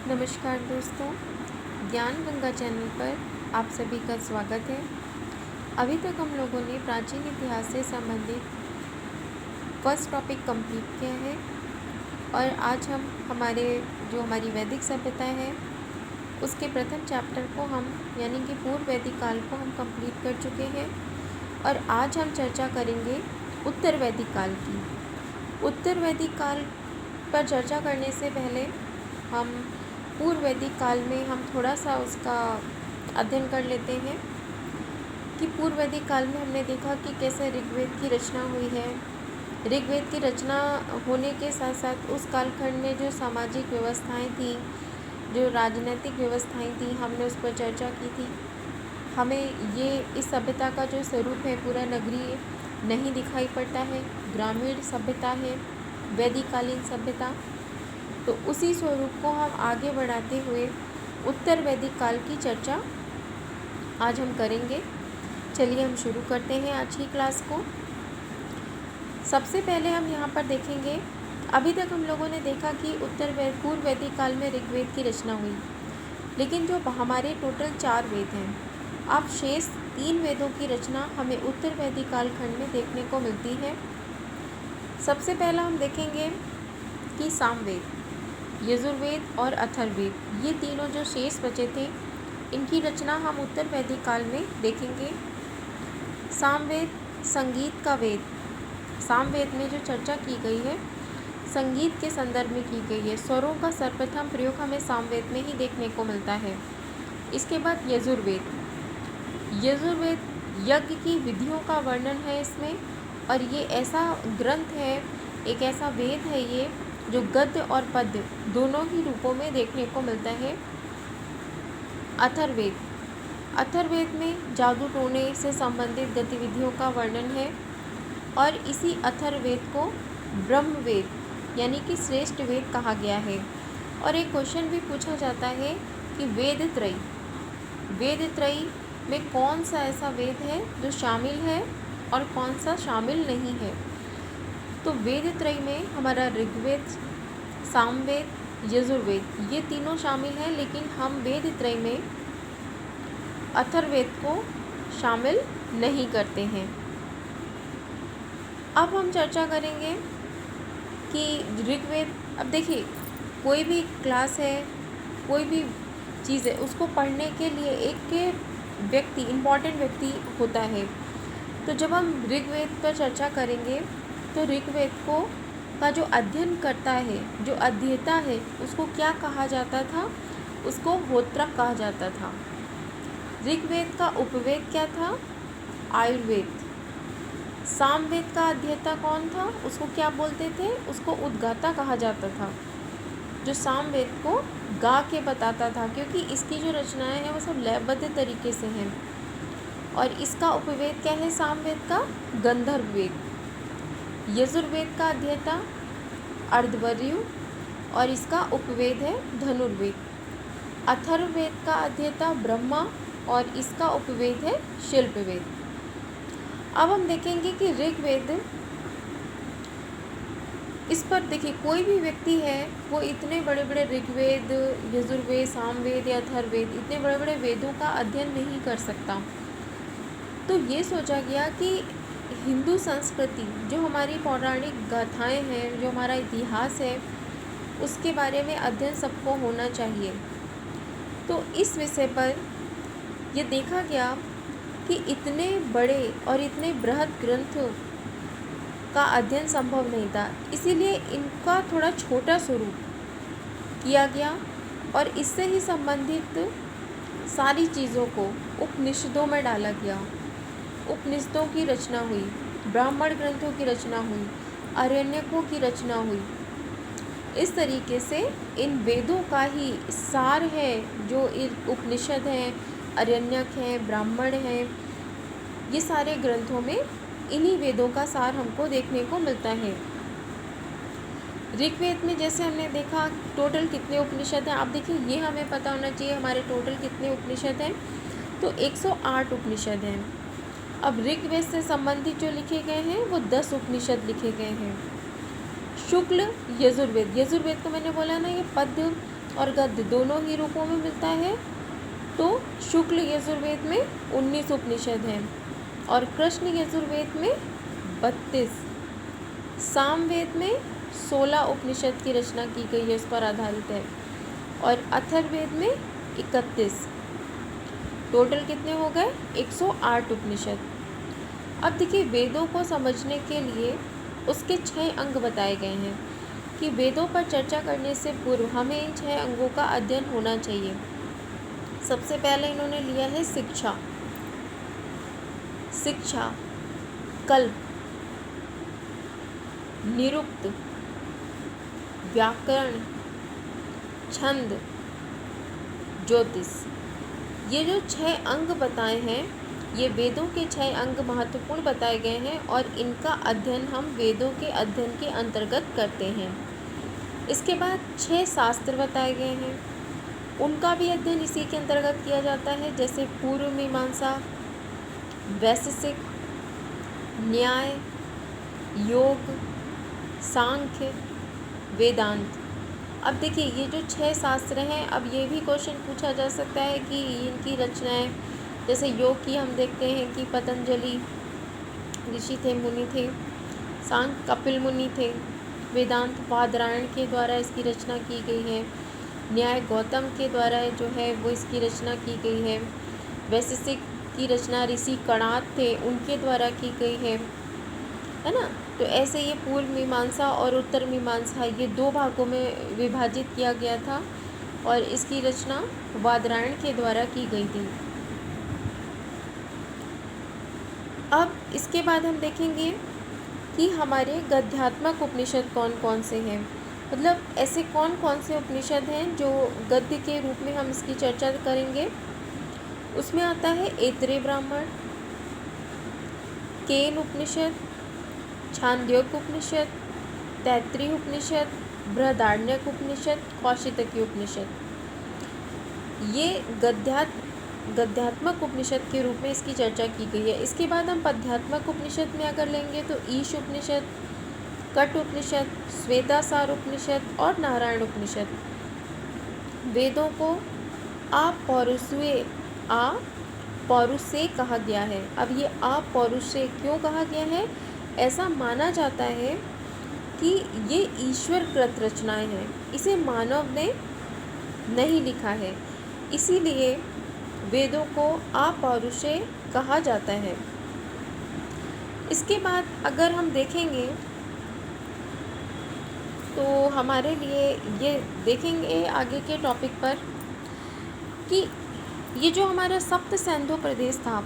नमस्कार दोस्तों, ज्ञान गंगा चैनल पर आप सभी का स्वागत है। अभी तक हम लोगों ने प्राचीन इतिहास से संबंधित फर्स्ट टॉपिक कंप्लीट किया है और आज हम हमारी वैदिक सभ्यता है उसके प्रथम चैप्टर को हम यानी कि पूर्व वैदिक काल को हम कंप्लीट कर चुके हैं और आज हम चर्चा करेंगे उत्तर वैदिक काल की। उत्तर वैदिक काल पर चर्चा करने से पहले हम पूर्व वैदिक काल में हम थोड़ा सा उसका अध्ययन कर लेते हैं कि पूर्व वैदिक काल में हमने देखा कि कैसे ऋग्वेद की रचना हुई है। ऋग्वेद की रचना होने के साथ साथ उस कालखंड में जो सामाजिक व्यवस्थाएं थी, जो राजनीतिक व्यवस्थाएं थी, हमने उस पर चर्चा की थी। हमें ये इस सभ्यता का जो स्वरूप है पूरा नगरीय नहीं दिखाई पड़ता है, ग्रामीण सभ्यता है, वैदिककालीन सभ्यता। तो उसी स्वरूप को हम आगे बढ़ाते हुए उत्तर वैदिक काल की चर्चा आज हम करेंगे। चलिए हम शुरू करते हैं आज की क्लास को। सबसे पहले हम यहाँ पर देखेंगे, अभी तक हम लोगों ने देखा कि पूर्व वैदिक काल में ऋग्वेद की रचना हुई, लेकिन जो हमारे टोटल 4 वेद हैं, अब शेष 3 वेदों की रचना हमें उत्तर वैदिक कालखंड में देखने को मिलती है। सबसे पहला हम देखेंगे कि सामवेद, यजुर्वेद और अथर्ववेद, ये तीनों जो शेष बचे थे, इनकी रचना हम उत्तर वैदिक काल में देखेंगे। सामवेद संगीत का वेद, सामवेद में जो चर्चा की गई है संगीत के संदर्भ में की गई है। स्वरों का सर्वप्रथम प्रयोग हमें सामवेद में ही देखने को मिलता है। इसके बाद यजुर्वेद, यजुर्वेद यज्ञ की विधियों का वर्णन है इसमें, और ये ऐसा ग्रंथ है, एक ऐसा वेद है ये जो गद्य और पद्य दोनों ही रूपों में देखने को मिलता है। अथर्ववेद, अथर्ववेद में जादू टोने से संबंधित गतिविधियों का वर्णन है और इसी अथर्ववेद को ब्रह्मवेद यानी कि श्रेष्ठ वेद कहा गया है। और एक क्वेश्चन भी पूछा जाता है कि वेद त्रयी में कौन सा ऐसा वेद है जो शामिल है और कौन सा शामिल नहीं है। तो वेद त्रयी में हमारा ऋग्वेद, सामवेद, यजुर्वेद ये तीनों शामिल हैं, लेकिन हम वेद त्रयी में अथर्ववेद को शामिल नहीं करते हैं। अब हम चर्चा करेंगे कि ऋग्वेद, अब देखिए कोई भी क्लास है, कोई भी चीज़ है, उसको पढ़ने के लिए एक व्यक्ति, इम्पॉर्टेंट व्यक्ति होता है। तो जब हम ऋग्वेद पर चर्चा करेंगे तो ऋग्वेद को का जो अध्ययन करता है, जो अध्येता है, उसको क्या कहा जाता था? उसको होत्रक कहा जाता था। ऋग्वेद का उपवेद क्या था? आयुर्वेद। सामवेद का अध्येता कौन था? उसको क्या बोलते थे? उसको उद्गाता कहा जाता था, जो सामवेद को गा के बताता था, क्योंकि इसकी जो रचनाएं हैं वो सब लयबद्ध तरीके से हैं। और इसका उपवेद क्या है? सामवेद का गंधर्व वेद। यजुर्वेद का अध्येता अर्धवर्यु और इसका उपवेद है धनुर्वेद। अथर्ववेद का अध्येता ब्रह्मा और इसका उपवेद है शिल्पवेद। अब हम देखेंगे कि ऋग्वेद, इस पर देखिए कोई भी व्यक्ति है वो इतने बड़े बड़े ऋग्वेद, यजुर्वेद, सामवेद या अथर्ववेद, इतने बड़े बड़े वेदों का अध्ययन नहीं कर सकता। तो ये सोचा गया कि हिंदू संस्कृति, जो हमारी पौराणिक गाथाएं हैं, जो हमारा इतिहास है, उसके बारे में अध्ययन सबको होना चाहिए। तो इस विषय पर यह देखा गया कि इतने बड़े और इतने बृहद ग्रंथ का अध्ययन संभव नहीं था, इसीलिए इनका थोड़ा छोटा स्वरूप किया गया और इससे ही संबंधित सारी चीज़ों को उपनिषदों में डाला गया। उपनिषदों की रचना हुई, ब्राह्मण ग्रंथों की रचना हुई, आरण्यकों की रचना हुई। इस तरीके से इन वेदों का ही सार है, जो उपनिषद हैं, आरण्यक हैं, ब्राह्मण हैं, ये सारे ग्रंथों में इन्हीं वेदों का सार हमको देखने को मिलता है। ऋग्वेद में जैसे हमने देखा टोटल कितने उपनिषद हैं, आप देखिए ये हमें पता होना चाहिए हमारे टोटल कितने उपनिषद हैं। तो 108 उपनिषद हैं। अब ऋग्वेद से संबंधित जो लिखे गए हैं वो 10 उपनिषद लिखे गए हैं। शुक्ल यजुर्वेद, यजुर्वेद को मैंने बोला ना, ये पद्य और गद्य दोनों ही रूपों में मिलता है तो शुक्ल यजुर्वेद में 19 उपनिषद हैं और कृष्ण यजुर्वेद में 32, सामवेद में 16 उपनिषद की रचना की गई है, उस पर आधारित है, और अथर्ववेद में 31। टोटल कितने हो गए? 108 उपनिषद। अब देखिए, वेदों को समझने के लिए उसके 6 अंग बताए गए हैं कि वेदों पर चर्चा करने से पूर्व हमें इन 6 अंगों का अध्ययन होना चाहिए। सबसे पहले इन्होंने लिया है शिक्षा, कल्प, निरुक्त, व्याकरण, छंद, ज्योतिष। ये जो 6 अंग बताए हैं, ये वेदों के 6 अंग महत्वपूर्ण बताए गए हैं और इनका अध्ययन हम वेदों के अध्ययन के अंतर्गत करते हैं। इसके बाद 6 शास्त्र बताए गए हैं, उनका भी अध्ययन इसी के अंतर्गत किया जाता है, जैसे पूर्व मीमांसा, वैशेषिक, न्याय, योग, सांख्य, वेदांत। अब देखिए, ये जो 6 शास्त्र हैं, अब ये भी क्वेश्चन पूछा जा सकता है कि इनकी रचनाएं, जैसे योग की हम देखते हैं कि पतंजलि ऋषि थे, मुनि थे, सांख्य कपिल मुनि थे, वेदांत बादरायण के द्वारा इसकी रचना की गई है, न्याय गौतम के द्वारा जो है वो इसकी रचना की गई है, वैशेषिक की रचना ऋषि कणाद थे, उनके द्वारा की गई है ना। तो ऐसे ये पूर्व मीमांसा और उत्तर मीमांसा, ये 2 भागों में विभाजित किया गया था और इसकी रचना बादरायण के द्वारा की गई थी। अब इसके बाद हम देखेंगे कि हमारे गद्यात्मक उपनिषद कौन कौन से हैं, मतलब ऐसे कौन कौन से उपनिषद हैं जो गद्य के रूप में हम इसकी चर्चा करेंगे। उसमें आता है ऐतरेय ब्राह्मण, केन उपनिषद, छांदोग्य उपनिषद, तैत्तिरीय उपनिषद, बृहदारण्यक उपनिषद, कौशितकी उपनिषद। ये गद्यात्मक उपनिषद के रूप में इसकी चर्चा की गई है। इसके बाद हम पद्यात्मक उपनिषद में अगर लेंगे तो ईश उपनिषद, कट उपनिषद, श्वेतासार उपनिषद और नारायण उपनिषद। वेदों को अपौरुषे कहा गया है। अब ये अपौरुषे क्यों कहा गया है? ऐसा माना जाता है कि ये ईश्वर कृत रचनाएं हैं, इसे मानव ने नहीं लिखा है, इसीलिए वेदों को अपौरुषे कहा जाता है। इसके बाद अगर हम देखेंगे तो हमारे लिए ये देखेंगे आगे के टॉपिक पर कि ये जो हमारा सप्त सिंधु प्रदेश था,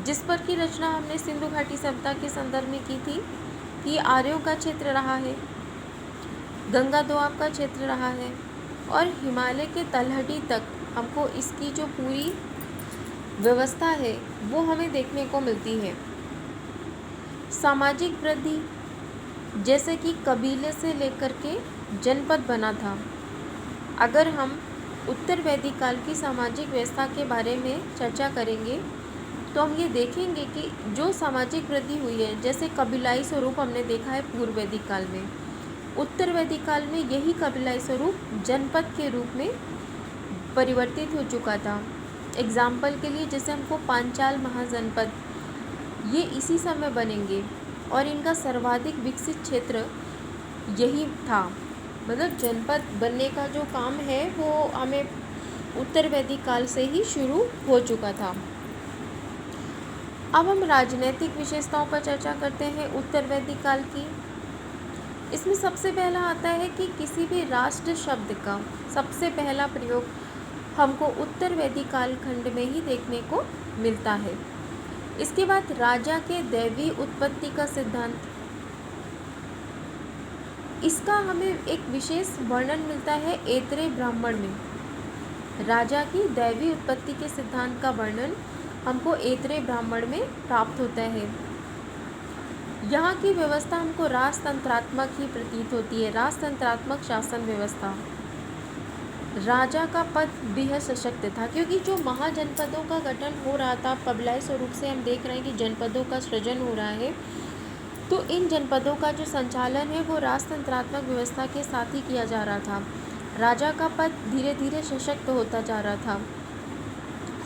जिस पर की रचना हमने सिंधु घाटी सभ्यता के संदर्भ में की थी, कि आर्यों का क्षेत्र रहा है, गंगा दोआब का क्षेत्र रहा है और हिमालय के तलहटी तक हमको इसकी जो पूरी व्यवस्था है वो हमें देखने को मिलती है। सामाजिक वृद्धि, जैसे कि कबीले से लेकर के जनपद बना था। अगर हम उत्तर वैदिक काल की सामाजिक व्यवस्था के बारे में चर्चा करेंगे तो हम ये देखेंगे कि जो सामाजिक वृद्धि हुई है, जैसे कबीलाई स्वरूप हमने देखा है पूर्व वैदिक काल में, उत्तर वैदिक काल में यही कबीलाई स्वरूप जनपद के रूप में परिवर्तित हो चुका था। एग्जाम्पल के लिए जैसे हमको पांचाल महाजनपद, ये इसी समय बनेंगे और इनका सर्वाधिक विकसित क्षेत्र यही था। मतलब जनपद बनने का जो काम है वो हमें उत्तर वैदिक काल से ही शुरू हो चुका था। अब हम राजनीतिक विशेषताओं पर चर्चा करते हैं उत्तर वैदिक काल की। इसमें सबसे पहला आता है कि किसी भी राष्ट्र शब्द का सबसे पहला प्रयोग हमको उत्तर वैदिक कालखंड में ही देखने को मिलता है। इसके बाद राजा के दैवी उत्पत्ति का सिद्धांत, इसका हमें एक विशेष वर्णन मिलता है ऐतरेय ब्राह्मण में। राजा की दैवी उत्पत्ति के सिद्धांत का वर्णन हमको ऐतरेय ब्राह्मण में प्राप्त होता है। यहाँ की व्यवस्था हमको राजतंत्रात्मक ही प्रतीत होती है, राजतंत्रात्मक शासन व्यवस्था। राजा का पद बेहद सशक्त था, क्योंकि जो महाजनपदों का गठन हो रहा था, कबीलाई स्वरूप से हम देख रहे हैं कि जनपदों का सृजन हो रहा है, तो इन जनपदों का जो संचालन है वो राजतंत्रात्मक व्यवस्था के साथ ही किया जा रहा था। राजा का पद धीरे धीरे सशक्त होता जा रहा था।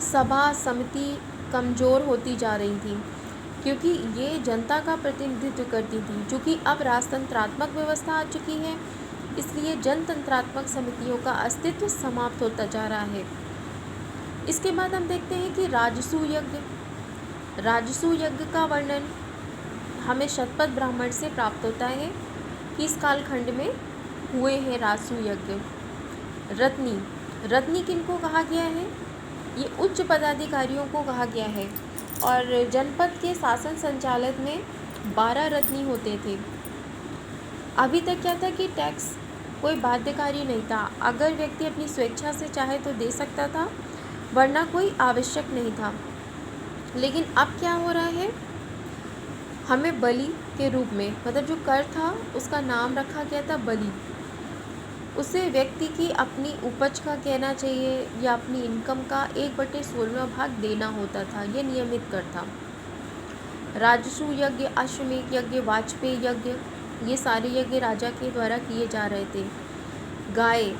सभा समिति कमज़ोर होती जा रही थी, क्योंकि ये जनता का प्रतिनिधित्व करती थी। चूँकि अब राजतंत्रात्मक व्यवस्था आ चुकी है, इसलिए जनतंत्रात्मक समितियों का अस्तित्व समाप्त होता जा रहा है। इसके बाद हम देखते हैं कि राजसूय यज्ञ का वर्णन हमें शतपथ ब्राह्मण से प्राप्त होता है कि इस कालखंड में हुए हैं राजसूय यज्ञ। रत्नी किनको कहा गया है? ये उच्च पदाधिकारियों को कहा गया है। और जनपद के शासन संचालक में 12 रत्नी होते थे। अभी तक क्या था कि टैक्स कोई बाध्यकारी नहीं था। अगर व्यक्ति अपनी स्वेच्छा से चाहे तो दे सकता था, वरना कोई आवश्यक नहीं था। लेकिन अब क्या हो रहा है, हमें बलि के रूप में, मतलब जो कर था उसका नाम रखा गया था बलि। उसे व्यक्ति की अपनी उपज का कहना चाहिए या अपनी इनकम का 1/16वां भाग देना होता था। ये नियमित कर था। राजसूय यज्ञ, अश्वमेध यज्ञ, वाजपेयी यज्ञ, ये सारे यज्ञ राजा के द्वारा किए जा रहे थे। गाय,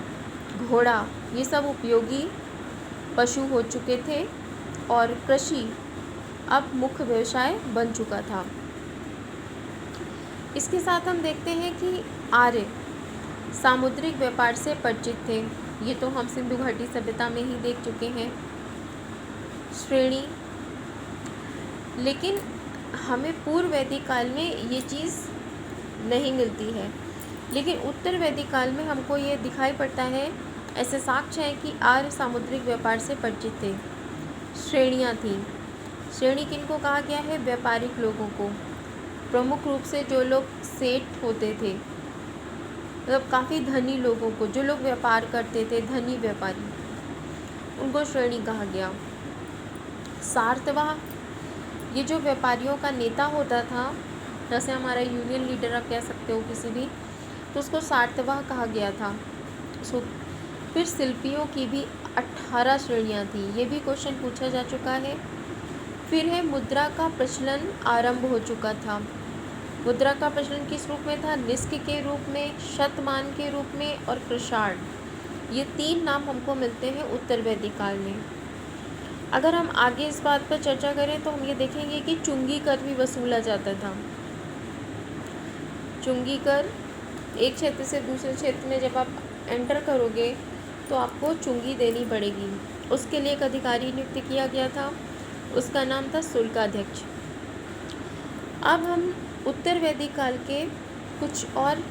घोड़ा, ये सब उपयोगी पशु हो चुके थे और कृषि अब मुख्य व्यवसाय बन चुका था। इसके साथ हम देखते हैं कि आर्य सामुद्रिक व्यापार से परिचित थे। ये तो हम सिंधु घाटी सभ्यता में ही देख चुके हैं। श्रेणी, लेकिन हमें पूर्व वैदिक काल में ये चीज़ नहीं मिलती है, लेकिन उत्तर वैदिक काल में हमको ये दिखाई पड़ता है। ऐसे साक्ष्य हैं कि आर्य सामुद्रिक व्यापार से परिचित थे। श्रेणियाँ थीं। श्रेणी किनको कहा गया है? व्यापारिक लोगों को, प्रमुख रूप से जो लोग सेठ होते थे, मतलब काफ़ी धनी लोगों को, जो लोग व्यापार करते थे, धनी व्यापारी, उनको श्रेणी कहा गया। सार्तवाह, ये जो व्यापारियों का नेता होता था, जैसे हमारा यूनियन लीडर आप कह सकते हो किसी भी, तो उसको सार्तवाह कहा गया था। फिर शिल्पियों की भी 18 श्रेणियाँ थी। ये भी क्वेश्चन पूछा जा चुका है। फिर है मुद्रा का प्रचलन आरंभ हो चुका था। मुद्रा का प्रचलन किस रूप में था? निष्क के रूप में, शतमान के रूप में और कृषाण। ये 3 नाम हमको मिलते हैं उत्तर वैदिक काल में। अगर हम आगे इस बात पर चर्चा करें तो हम ये देखेंगे कि चुंगी कर भी वसूला जाता था। चुंगी कर, एक क्षेत्र से दूसरे क्षेत्र में जब आप एंटर करोगे तो आपको चुंगी देनी पड़ेगी। उसके लिए एक अधिकारी नियुक्त किया गया था, उसका नाम था शुल्काध्यक्ष। अब हम उत्तर वैदिक काल के कुछ और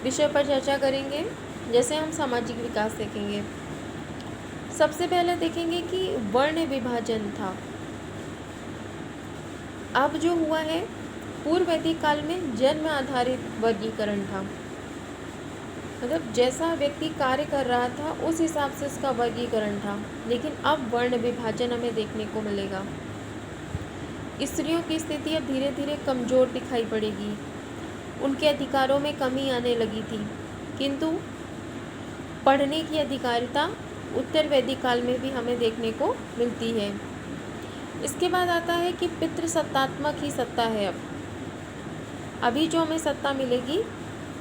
विषय पर चर्चा करेंगे, जैसे हम सामाजिक विकास देखेंगे। सबसे पहले देखेंगे कि वर्ण विभाजन था। अब जो हुआ है, पूर्व वैदिक काल में जन्म आधारित वर्गीकरण था, मतलब जैसा व्यक्ति कार्य कर रहा था उस हिसाब से उसका वर्गीकरण था। लेकिन अब वर्ण विभाजन हमें देखने को मिलेगा। स्त्रियों की स्थिति अब धीरे धीरे कमज़ोर दिखाई पड़ेगी, उनके अधिकारों में कमी आने लगी थी। किंतु पढ़ने की अधिकारिता उत्तर वैदिक काल में भी हमें देखने को मिलती है। इसके बाद आता है कि पितृसत्तात्मक ही सत्ता है। अभी जो हमें सत्ता मिलेगी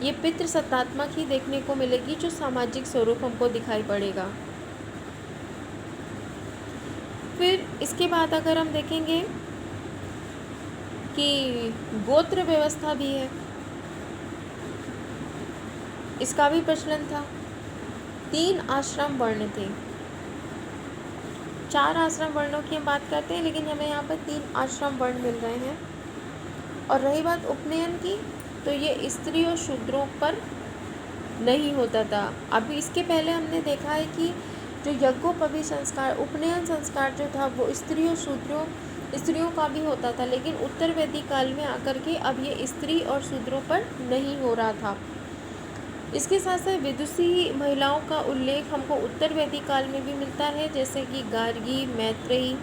ये पितृसत्तात्मक ही देखने को मिलेगी, जो सामाजिक स्वरूप हमको दिखाई पड़ेगा। फिर इसके बाद अगर हम देखेंगे कि गोत्र व्यवस्था भी है, इसका भी प्रचलन था। 3 आश्रम वर्ण थे। 4 आश्रम वर्णों की हम बात करते हैं, लेकिन हमें यहाँ पर 3 आश्रम वर्ण मिल रहे हैं। और रही बात उपनयन की, तो ये स्त्री और शूद्रों पर नहीं होता था। अभी इसके पहले हमने देखा है कि जो यज्ञोपवी संस्कार, उपनयन संस्कार जो था वो स्त्रियों का भी होता था, लेकिन उत्तर वैदिक काल में आकर के अब ये स्त्री और शूद्रों पर नहीं हो रहा था। इसके साथ साथ विदुषी महिलाओं का उल्लेख हमको उत्तर वैदिक काल में भी मिलता है, जैसे कि गार्गी, मैत्रेयी,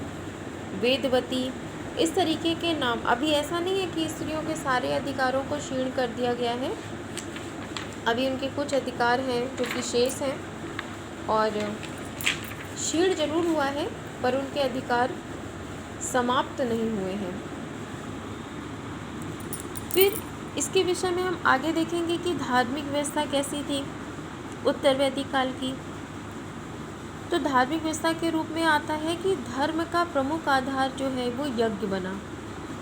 वेदवती, इस तरीके के नाम। अभी ऐसा नहीं है कि स्त्रियों के सारे अधिकारों को क्षीण कर दिया गया है, अभी उनके कुछ अधिकार हैं जो कि शेष हैं, और क्षीण जरूर हुआ है पर उनके अधिकार समाप्त नहीं हुए हैं। फिर इसके विषय में हम आगे देखेंगे कि धार्मिक व्यवस्था कैसी थी। उत्तर वैदिक काल की। तो धार्मिक व्यवस्था के रूप में आता है कि धर्म का प्रमुख आधार जो है वो यज्ञ बना।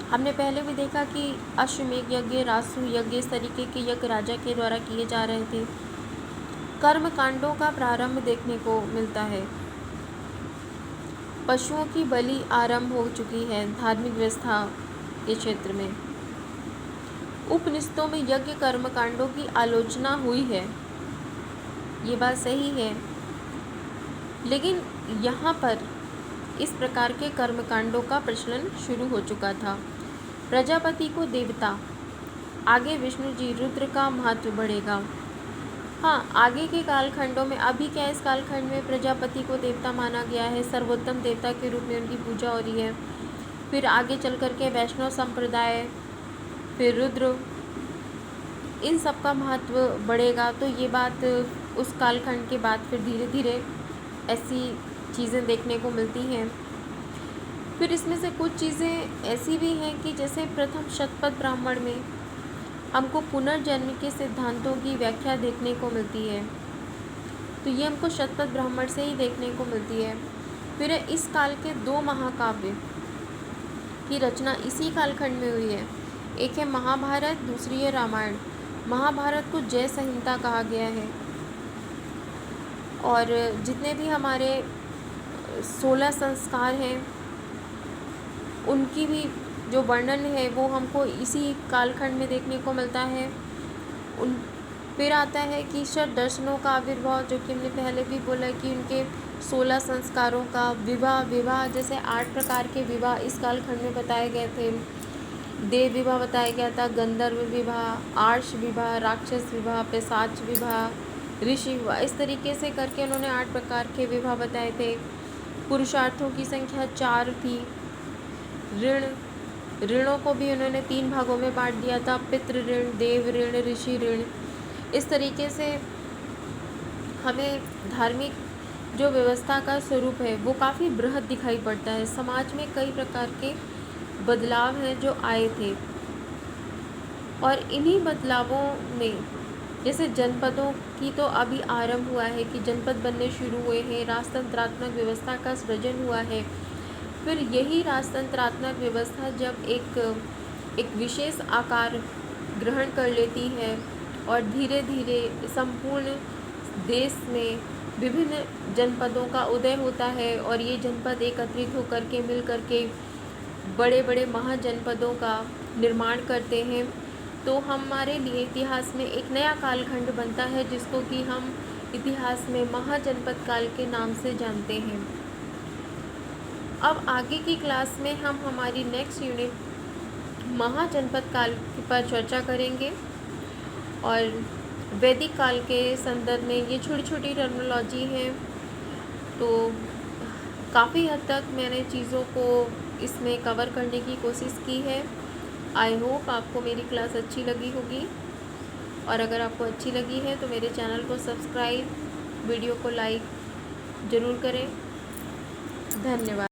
हमने पहले भी देखा कि अश्वमेध यज्ञ, रासु यज्ञ, इस तरीके के यज्ञ राजा के द्वारा किए जा रहे थे। कर्म कांडों का प्रारंभ देखने को मिलता है। पशुओं की बलि आरंभ हो चुकी है धार्मिक व्यवस्था के क्षेत्र में। उपनिषदों में यज्ञ कर्म कांडों की आलोचना हुई है, ये बात सही है, लेकिन यहाँ पर इस प्रकार के कर्मकांडों का प्रचलन शुरू हो चुका था। प्रजापति को देवता, आगे विष्णु जी, रुद्र का महत्व बढ़ेगा। हाँ, आगे के कालखंडों में, अभी क्या इस कालखंड में प्रजापति को देवता माना गया है, सर्वोत्तम देवता के रूप में उनकी पूजा हो रही है। फिर आगे चल कर के वैष्णव संप्रदाय, फिर रुद्र, इन सब का महत्व बढ़ेगा। तो ये बात उस कालखंड के बाद फिर धीरे धीरे ऐसी चीज़ें देखने को मिलती हैं। फिर इसमें से कुछ चीज़ें ऐसी भी हैं कि जैसे प्रथम शतपथ ब्राह्मण में हमको पुनर्जन्म के सिद्धांतों की व्याख्या देखने को मिलती है। तो ये हमको शतपथ ब्राह्मण से ही देखने को मिलती है। फिर इस काल के 2 महाकाव्य की रचना इसी कालखंड में हुई है। एक है महाभारत, दूसरी है रामायण। महाभारत को जय संहिता कहा गया है और जितने भी हमारे 16 संस्कार हैं उनकी भी जो वर्णन है वो हमको इसी कालखंड में देखने को मिलता है। फिर आता है कि ईश्वर दर्शनों का आविर्भाव, जो कि हमने पहले भी बोला कि उनके 16 संस्कारों का विवाह जैसे 8 प्रकार के विवाह इस कालखंड में बताए गए थे। देव विवाह बताया गया था, गंधर्व विवाह, आर्ष विवाह, राक्षस विवाह, पिशाच विवाह, ऋषि विवाह, इस तरीके से करके उन्होंने 8 प्रकार के विवाह बताए थे। पुरुषार्थों की संख्या 4 थी। ऋणों को भी उन्होंने 3 भागों में बांट दिया था, पितृ ऋण, देव ऋण, ऋषि ऋण। इस तरीके से हमें धार्मिक जो व्यवस्था का स्वरूप है वो काफ़ी बृहद दिखाई पड़ता है। समाज में कई प्रकार के बदलाव हैं जो आए थे और इन्हीं बदलावों में जैसे जनपदों की तो अभी आरंभ हुआ है कि जनपद बनने शुरू हुए हैं, राजतंत्रात्मक व्यवस्था का सृजन हुआ है। फिर यही राजतंत्रात्मक व्यवस्था जब एक विशेष आकार ग्रहण कर लेती है और धीरे धीरे संपूर्ण देश में विभिन्न जनपदों का उदय होता है और ये जनपद एकत्रित होकर के मिल कर के बड़े बड़े महाजनपदों का निर्माण करते हैं, तो हमारे लिए इतिहास में एक नया कालखंड बनता है जिसको कि हम इतिहास में महाजनपद काल के नाम से जानते हैं। अब आगे की क्लास में हम हमारी नेक्स्ट यूनिट महाजनपद काल पर चर्चा करेंगे और वैदिक काल के संदर्भ में ये छोटी छोटी टर्मिनोलॉजी हैं। तो काफ़ी हद तक मैंने चीज़ों को इसमें कवर करने की कोशिश की है। आई होप आपको मेरी क्लास अच्छी लगी होगी और अगर आपको अच्छी लगी है तो मेरे चैनल को सब्सक्राइब, वीडियो को लाइक ज़रूर करें। धन्यवाद।